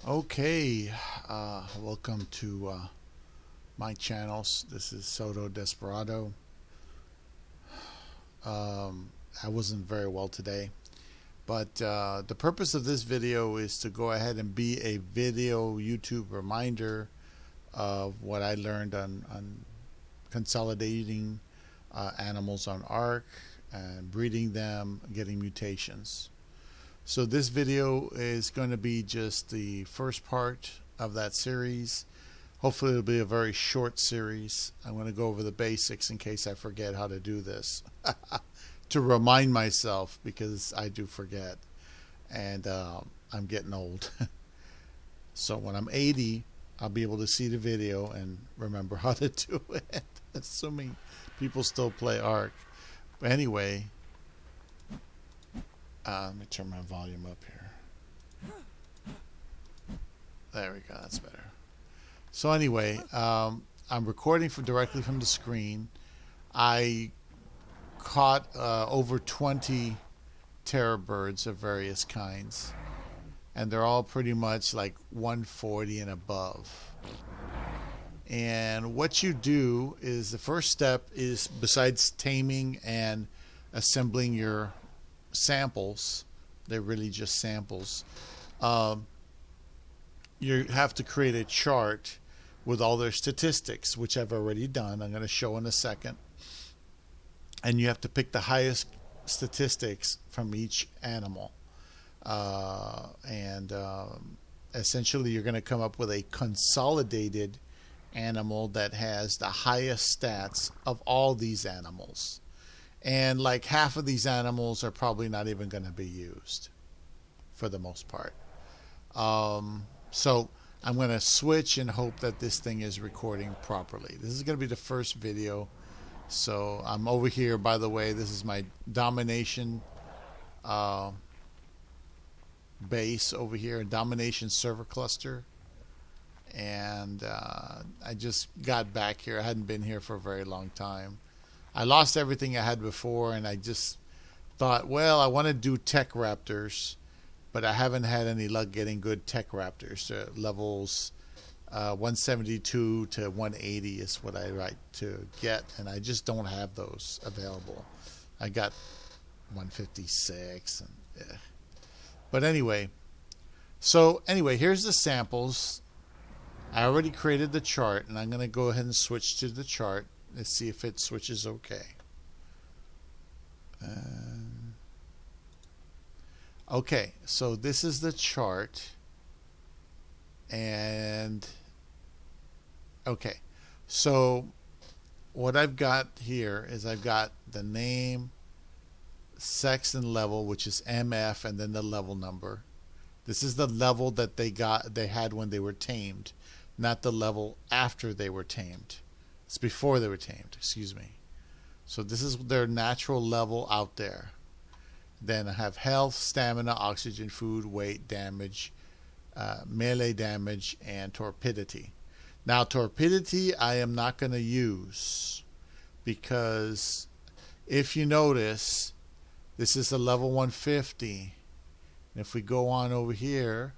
Okay, welcome to my channels. This is Soto Desperado. I wasn't very well today, but the purpose of this video is to go ahead and be a video YouTube reminder of what I learned on consolidating animals on Ark and breeding them, getting mutations. So this video is going to be just the first part of that series. Hopefully it'll be a very short series. I'm going to go over the basics in case I forget how to do this. To remind myself, because I do forget. And I'm getting old. So when I'm 80, I'll be able to see the video and remember how to do it. Assuming people still play Ark. But anyway, let me turn my volume up here. There we go, that's better. So anyway, I'm recording directly from the screen. I caught over 20 terror birds of various kinds, and they're all pretty much like 140 and above. And what you do is, the first step is, besides taming and assembling your samples, they're really just samples, you have to create a chart with all their statistics, which I've already done. I'm going to show in a second. And you have to pick the highest statistics from each animal, essentially you're going to come up with a consolidated animal that has the highest stats of all these animals. And like half of these animals are probably not even going to be used for the most part. So I'm going to switch and hope that this thing is recording properly. This is going to be the first video. So I'm over here, by the way, this is my domination base over here, domination server cluster. And I just got back here. I hadn't been here for a very long time. I lost everything I had before, and I just thought, well, I want to do tech raptors, but I haven't had any luck getting good tech raptors. Levels 172 to 180 is what I like to get, and I just don't have those available. I got 156, and but anyway. So anyway, here's the samples. I already created the chart, and I'm going to go ahead and switch to the chart. Let's see if it switches okay. Okay, so this is the chart. And okay, so what I've got here is I've got the name, sex, and level, which is MF, and then the level number. This is the level that they had when they were tamed, not the level after they were tamed. It's before they were tamed, excuse me. So this is their natural level out there. Then I have health, stamina, oxygen, food, weight, damage, melee damage, and torpidity. Now torpidity I am not going to use, because if you notice, this is a level 150. And if we go on over here,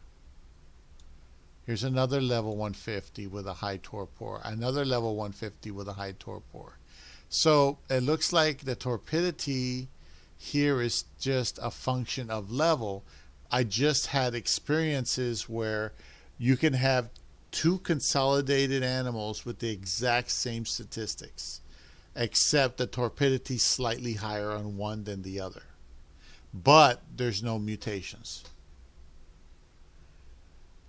here's another level 150 with a high torpor. Another level 150 with a high torpor. So it looks like the torpidity here is just a function of level. I just had experiences where you can have two consolidated animals with the exact same statistics, except the torpidity slightly higher on one than the other. But there's no mutations.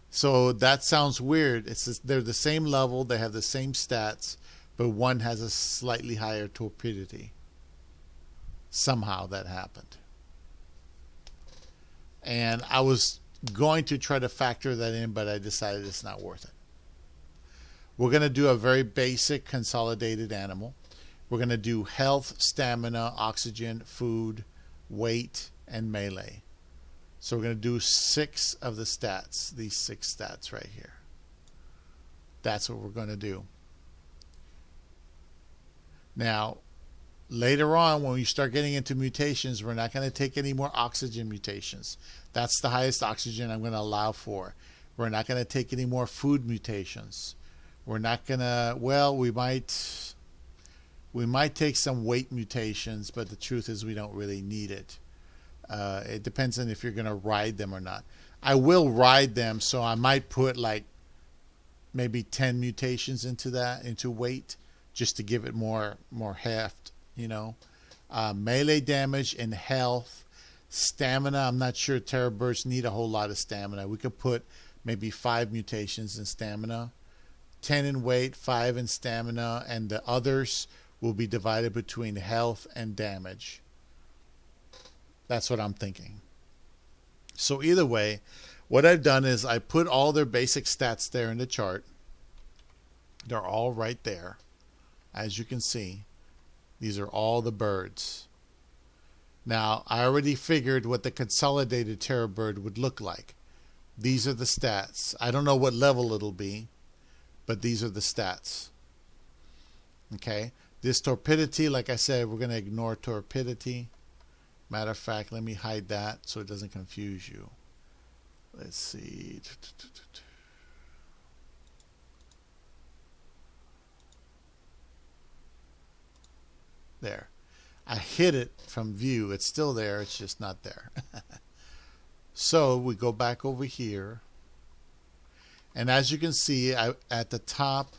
So that sounds weird. They're the same level, they have the same stats, but one has a slightly higher torpidity. Somehow that happened. And I was going to try to factor that in, but I decided it's not worth it. We're going to do a very basic consolidated animal. We're going to do health, stamina, oxygen, food, weight, and melee. So we're going to do 6 of the stats, these 6 stats right here. That's what we're going to do. Now, later on, when we start getting into mutations, we're not going to take any more oxygen mutations. That's the highest oxygen I'm going to allow for. We're not going to take any more food mutations. We're not going to, well, we might take some weight mutations, but the truth is we don't really need it. It depends on if you're going to ride them or not. I will ride them, so I might put like maybe 10 mutations into weight, just to give it more heft, you know. Melee damage and health. Stamina, I'm not sure terror birds need a whole lot of stamina. We could put maybe 5 mutations in stamina, 10 in weight, 5 in stamina, and the others will be divided between health and damage. That's what I'm thinking. So either way, what I've done is I put all their basic stats there in the chart. They're all right there. As you can see, these are all the birds. Now, I already figured what the consolidated terror bird would look like. These are the stats. I don't know what level it'll be, but these are the stats. Okay, this torpidity, like I said, we're going to ignore torpidity. Matter of fact, let me hide that so it doesn't confuse you. Let's see. There. I hid it from view. It's still there. It's just not there. So we go back over here. And as you can see, at the top,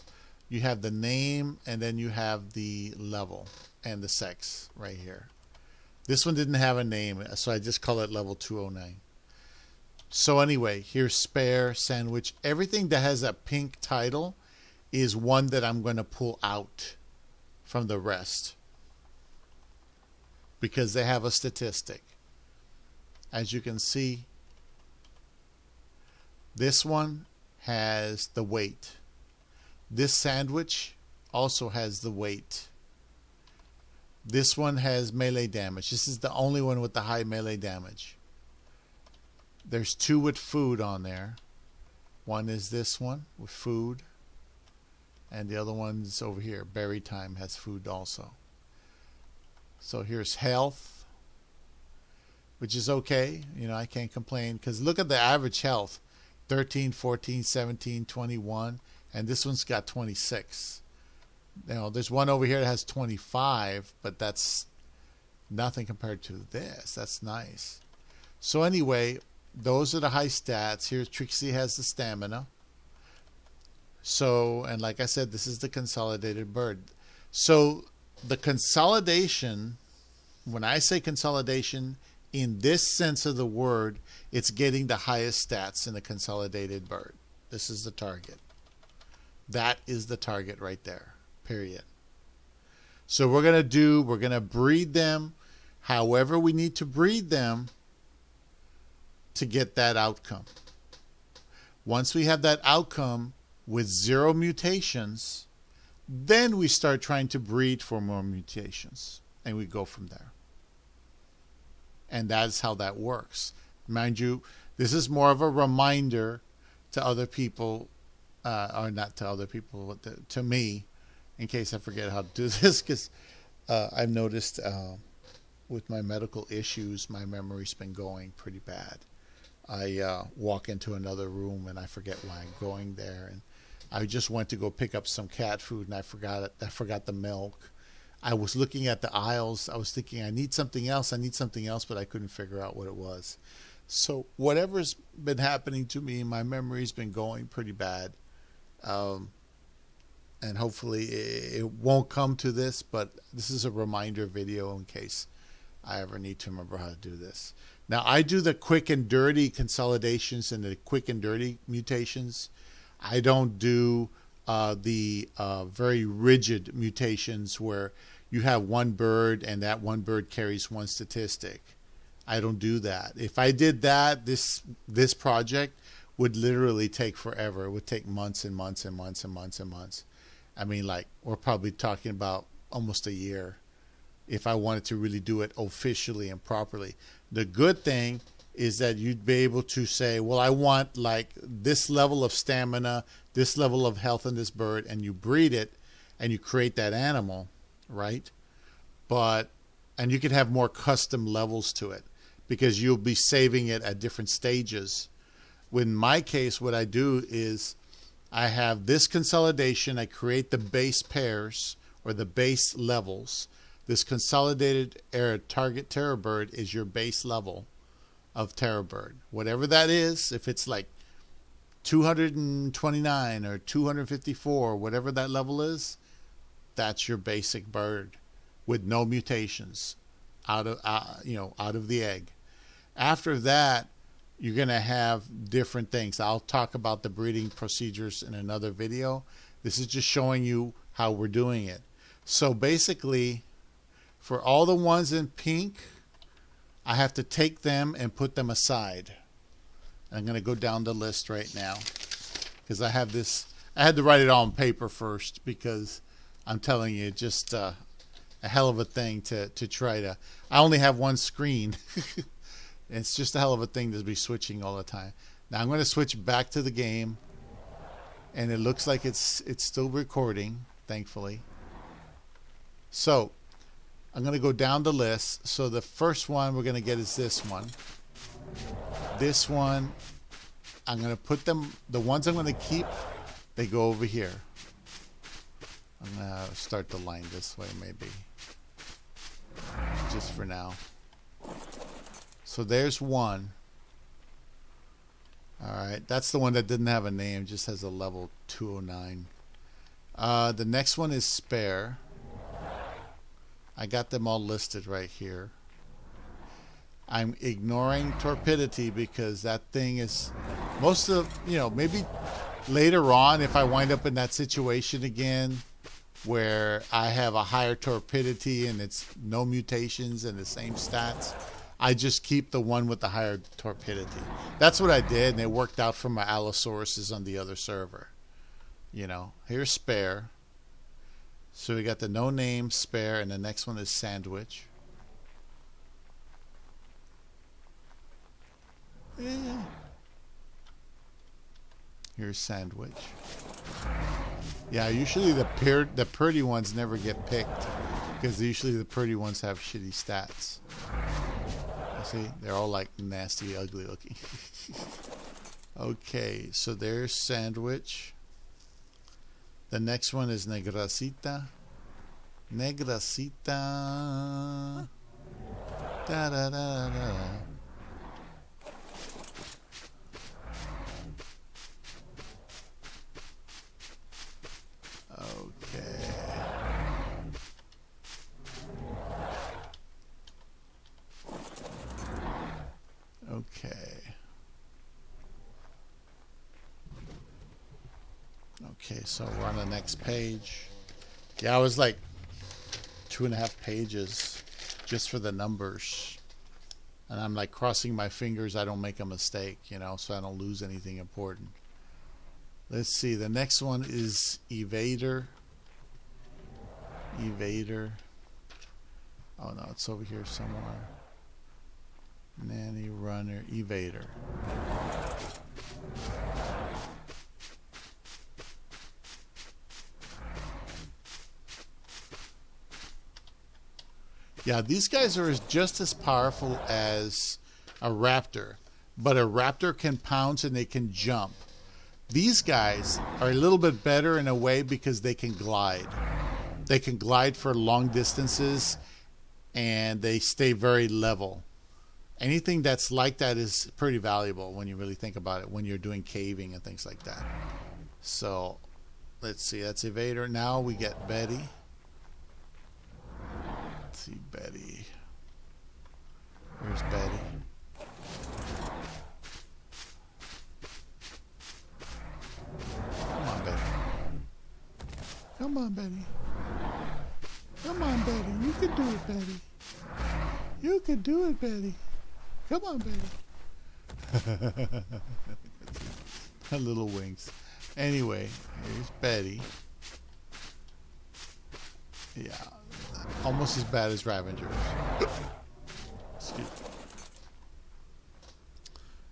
you have the name, and then you have the level and the sex right here. This one didn't have a name, so I just call it level 209. So anyway, here's spare, sandwich. Everything that has a pink title is one that I'm going to pull out from the rest, because they have a statistic. As you can see, this one has the weight. This sandwich also has the weight. This one has melee damage. This is the only one with the high melee damage. There's 2 with food on there. One is this one with food, and the other one's over here. Berry time has food also. So here's health, which is okay. You know, I can't complain, because look at the average health. 13, 14, 17, 21, and this one's got 26. You know, there's one over here that has 25, but that's nothing compared to this. That's nice. So anyway, those are the high stats. Here Trixie has the stamina. So, and like I said, this is the consolidated bird. So the consolidation, when I say consolidation, in this sense of the word, it's getting the highest stats in the consolidated bird. This is the target. That is the target right there, period. So we're going to breed them however we need to breed them to get that outcome. Once we have that outcome with 0 mutations, then we start trying to breed for more mutations, and we go from there. And that's how that works. Mind you, this is more of a reminder to other people, or not to other people, but to me, in case I forget how to do this, because I've noticed with my medical issues, my memory's been going pretty bad. I walk into another room and I forget why I'm going there, and I just went to go pick up some cat food and I forgot it. I forgot the milk. I was looking at the aisles. I was thinking, I need something else, but I couldn't figure out what it was. So whatever's been happening to me, my memory's been going pretty bad. And hopefully it won't come to this, but this is a reminder video in case I ever need to remember how to do this. Now, I do the quick and dirty consolidations and the quick and dirty mutations. I don't do the very rigid mutations where you have one bird and that one bird carries one statistic. I don't do that. If I did that, this project would literally take forever. It would take months and months and months and months and months. I mean, like, we're probably talking about almost a year if I wanted to really do it officially and properly. The good thing is that you'd be able to say, well, I want like this level of stamina, this level of health in this bird, and you breed it and you create that animal, right? And you could have more custom levels to it because you'll be saving it at different stages. In my case, what I do is I have this consolidation. I create the base pairs or the base levels. This consolidated target terror bird is your base level of terror bird. Whatever that is, if it's like 229 or 254, whatever that level is, that's your basic bird with no mutations out of the egg. After that, you're going to have different things. I'll talk about the breeding procedures in another video. This is just showing you how we're doing it. So basically, for all the ones in pink, I have to take them and put them aside. I'm going to go down the list right now because I have this. I had to write it all on paper first because I'm telling you, just a hell of a thing to try to. I only have one screen. It's just a hell of a thing to be switching all the time. Now I'm going to switch back to the game, and it looks like it's still recording, thankfully. So I'm going to go down the list. So the first one we're going to get is this one. This one, I'm going to put them, the ones I'm going to keep, they go over here. I'm going to start the line this way maybe, just for now. So there's one. All right, that's the one that didn't have a name, just has a level 209. The next one is spare. I got them all listed right here. I'm ignoring torpidity because that thing is most of, maybe later on if I wind up in that situation again where I have a higher torpidity and it's no mutations and the same stats, I just keep the one with the higher torpidity. That's what I did, and it worked out for my Allosauruses on the other server. Here's spare. So we got the no name, spare, and the next one is sandwich. Yeah. Here's sandwich. Yeah, usually the pretty ones never get picked because usually the pretty ones have shitty stats. See, they're all like nasty, ugly looking. Okay, so there's sandwich. The next one is negracita. Negracita. Da da da da. Okay. Okay, so we're on the next page. Yeah, I was like 2.5 pages just for the numbers. And I'm like crossing my fingers I don't make a mistake, so I don't lose anything important. Let's see, the next one is evader. Evader. Oh no, it's over here somewhere. Nanny, runner, evader. Yeah, these guys are just as powerful as a raptor, but a raptor can pounce and they can jump. These guys are a little bit better in a way because they can glide. They can glide for long distances and they stay very level. Anything that's like that is pretty valuable when you really think about it, when you're doing caving and things like that. So let's see, that's evader. Now we get Betty. Let's see, Betty. Where's Betty? Come on, Betty. Come on, Betty. Come on, Betty. You can do it, Betty. You can do it, Betty. Come on, Betty. Her little wings. Anyway, here's Betty. Yeah, almost as bad as Ravengers. Excuse me.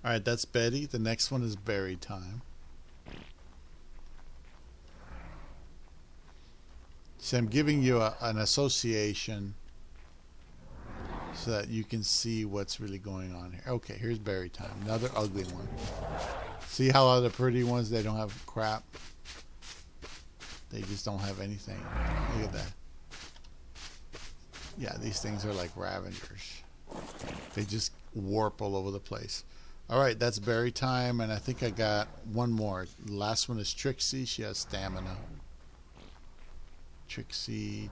All right, that's Betty. The next one is berry time. So I'm giving you an association so that you can see what's really going on here. Okay, here's berry time. Another ugly one. See how other pretty ones, they don't have crap? They just don't have anything. Look at that. Yeah, these things are like Ravengers. They just warp all over the place. All right, that's berry time, and I think I got one more. The last one is Trixie. She has stamina. Trixie.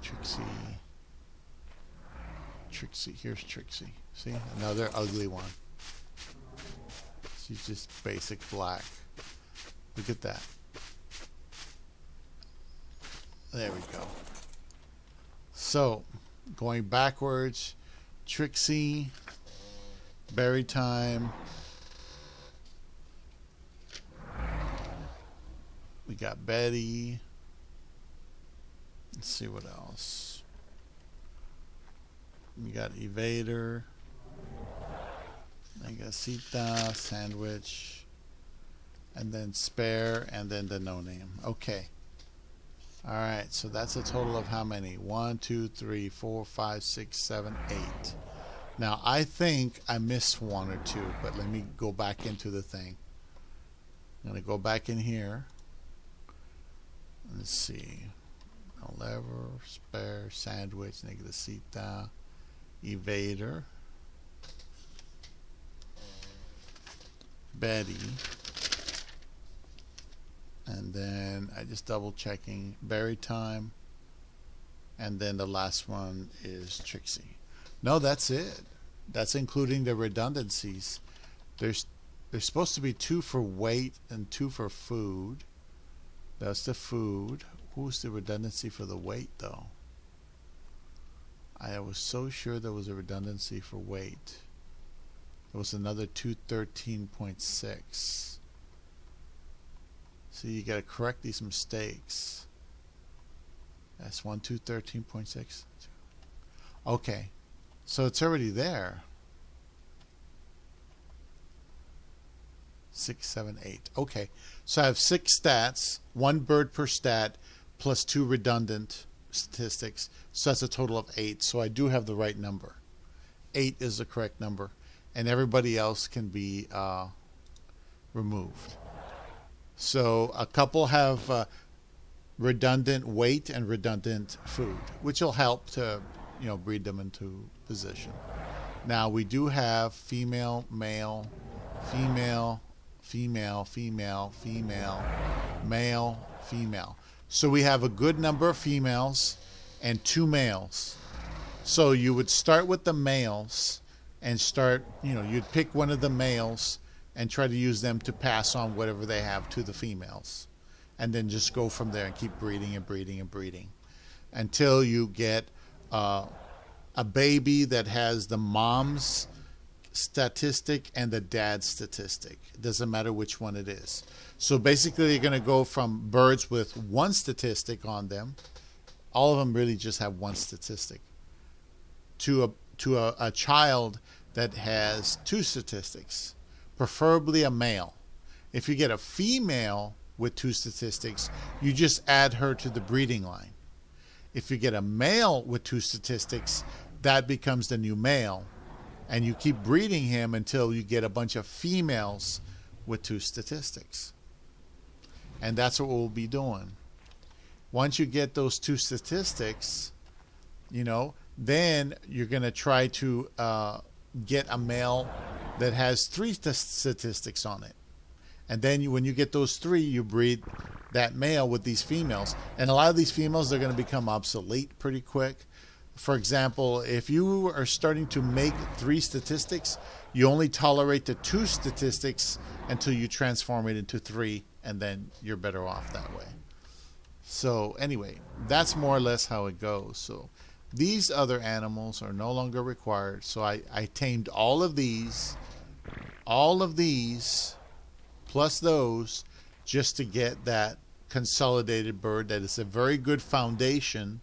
Here's Trixie. See? Another ugly one. She's just basic black. Look at that. There we go. So, going backwards, Trixie, berry time. We got Betty. Let's see what else. We got Evader. I got Sita, Sandwich, and then Spare, and then the No Name. Okay. All right. So that's a total of how many? 1, 2, 3, 4, 5, 6, 7, 8. Now I think I missed one or two, but let me go back into the thing. I'm gonna go back in here. Let's see. Lever, Spare, Sandwich, Neglecita, Evader, Betty, and then I just double checking berry time, and then the last one is Trixie. No, that's it. That's including the redundancies. There's supposed to be 2 for weight and 2 for food. That's the food. Who's the redundancy for the weight, though? I was so sure there was a redundancy for weight. There was another 213.6. So you got to correct these mistakes. That's 213.6. Okay, so it's already there. 6, 7, 8. Okay, so I have 6 stats, 1 bird per stat, plus 2 redundant statistics. So that's a total of 8. So I do have the right number. 8 is the correct number, and everybody else can be removed. So a couple have redundant weight and redundant food, which will help to, breed them into position. Now we do have female, male, female, female, female, female, male, female. So we have a good number of females and 2 males. So you would start with the males and start, you'd pick one of the males and try to use them to pass on whatever they have to the females. And then just go from there and keep breeding and breeding and breeding until you get a baby that has the mom's statistic and the dad's statistic. It doesn't matter which one it is. So basically you're going to go from birds with 1 statistic on them, all of them really just have 1 statistic, to a child that has 2 statistics, preferably a male. If you get a female with 2 statistics, you just add her to the breeding line. If you get a male with 2 statistics, that becomes the new male, and you keep breeding him until you get a bunch of females with 2 statistics. And that's what we'll be doing. Once you get those 2 statistics, then you're going to try to get a male that has 3 statistics on it. And then when you get those 3, you breed that male with these females. And a lot of these females, they're going to become obsolete pretty quick. For example, if you are starting to make 3 statistics, you only tolerate the 2 statistics until you transform it into 3, and then you're better off that way. So anyway, that's more or less how it goes. So these other animals are no longer required. So I tamed all of these, plus those, just to get that consolidated bird that is a very good foundation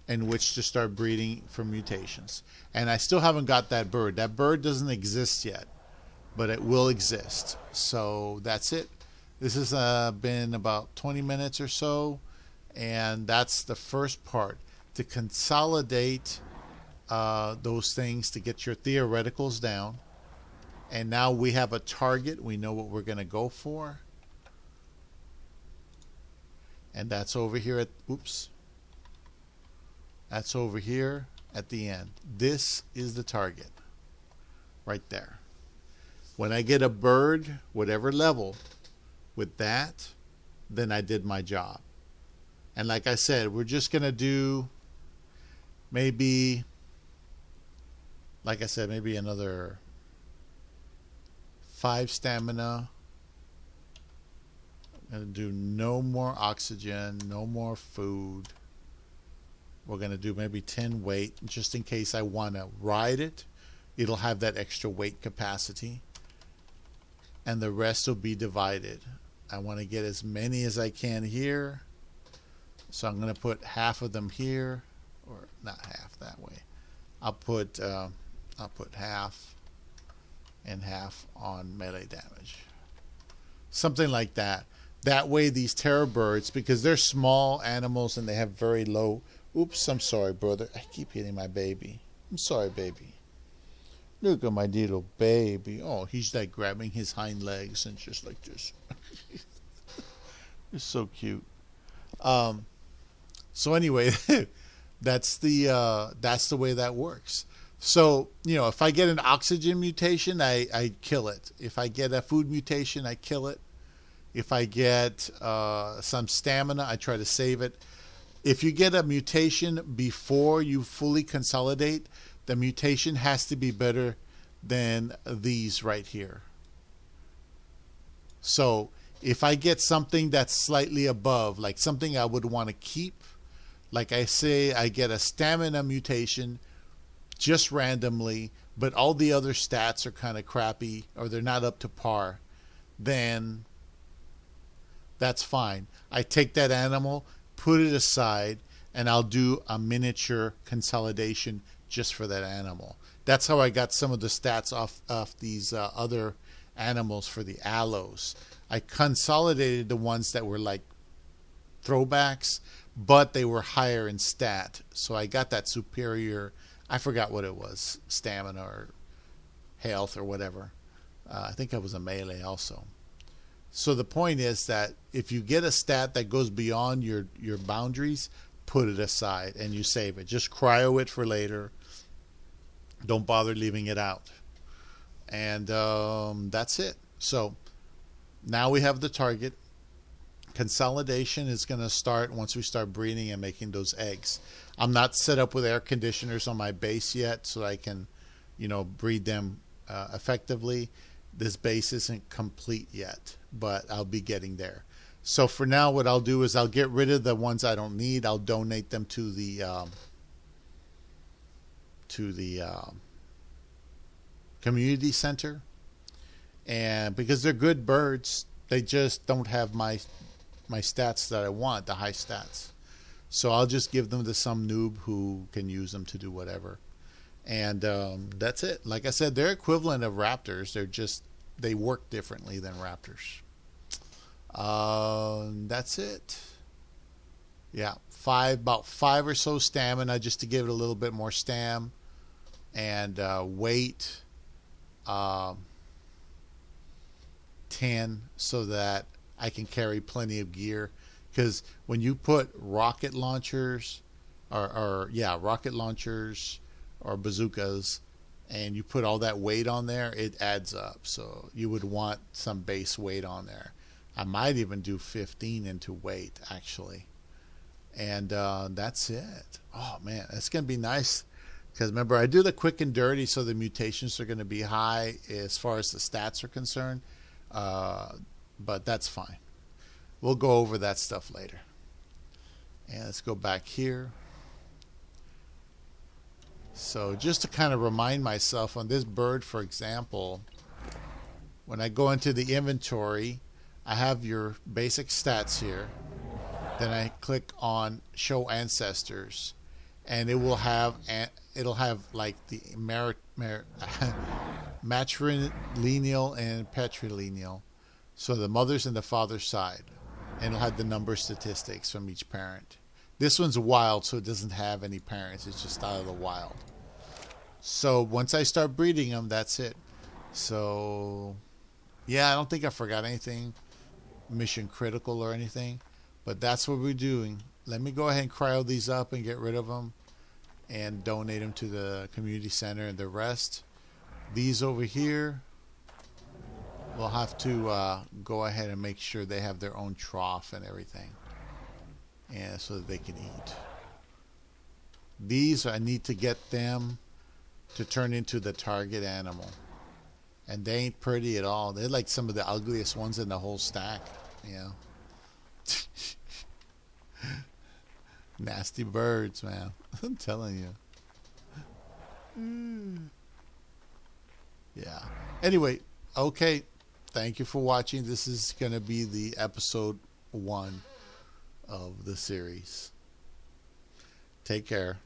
in which to start breeding for mutations. And I still haven't got that bird. That bird doesn't exist yet, but it will exist. So that's it. This has been about 20 minutes or so, and that's the first part, to consolidate those things to get your theoreticals down, And now we have a target. We know what we're going to go for. And that's over here at, oops. That's over here at the end. This is the target right there. When I get a bird, whatever level, with that, then I did my job. And like I said, we're just going to do maybe, like I said, maybe another 5 stamina. I'm going to do no more oxygen, no more food. We're going to do maybe 10 weight, just in case I want to ride it. It'll have that extra weight capacity. And the rest will be divided. I want to get as many as I can here. So I'm going to put half of them here, or not half that way. I'll put half and half on melee damage. Something like that. That way these terror birds, because they're small animals and they have very low... Oops, I'm sorry, brother. I keep hitting my baby. I'm sorry, baby. Look at my little baby. Oh, he's like grabbing his hind legs and just like this. It's so cute. So anyway, that's the way that works. So, you know, if I get an oxygen mutation, I kill it. If I get a food mutation, I kill it. If I get some stamina, I try to save it. If you get a mutation before you fully consolidate, the mutation has to be better than these right here. So if I get something that's slightly above, like something I would want to keep, like I say, I get a stamina mutation just randomly, but all the other stats are kind of crappy or they're not up to par, then that's fine. I take that animal, put it aside, and I'll do a miniature consolidation just for that animal. That's how I got some of the stats off these other animals for the aloes. I consolidated the ones that were like throwbacks, but they were higher in stat. So I got that superior, I forgot what it was, stamina or health or whatever. I think it was a melee also. So the point is that if you get a stat that goes beyond your boundaries, put it aside and you save it. Just cryo it for later. Don't bother leaving it out. And that's it. So now we have the target. Consolidation is going to start once we start breeding and making those eggs. I'm not set up with air conditioners on my base yet so I can, you know, breed them effectively. This base isn't complete yet, but I'll be getting there. So for now, what I'll do is I'll get rid of the ones I don't need. I'll donate them to the community center, and because they're good birds, they just don't have my stats that I want, the high stats. So I'll just give them to some noob who can use them to do whatever. And that's it. Like I said, they're equivalent of raptors. They work differently than raptors. That's it. Yeah, about five or so stamina just to give it a little bit more stam, and weight 10 so that I can carry plenty of gear. Because when you put rocket launchers rocket launchers or bazookas, and you put all that weight on there, it adds up. So you would want some base weight on there. I might even do 15 into weight, actually. And that's it. Oh, man, that's going to be nice. Because remember, I do the quick and dirty, so the mutations are going to be high as far as the stats are concerned. But that's fine. We'll go over that stuff later. And let's go back here. So just to kind of remind myself on this bird, for example, when I go into the inventory, I have your basic stats here. Then I click on Show Ancestors, and it will have like the matrilineal and patrilineal, so the mother's and the father's side, and it'll have the number statistics from each parent. This one's wild, so it doesn't have any parents. It's just out of the wild. So once I start breeding them, that's it. So, yeah, I don't think I forgot anything mission critical or anything, but that's what we're doing. Let me go ahead and cryo these up and get rid of them and donate them to the community center, and the rest, these over here, we'll have to go ahead and make sure they have their own trough and everything, and so that they can eat. These, I need to get them to turn into the target animal, and they ain't pretty at all. They're like some of the ugliest ones in the whole stack. Yeah. Nasty birds, man. I'm telling you. Yeah. Anyway, okay. Thank you for watching. This is going to be the episode 1 of the series. Take care.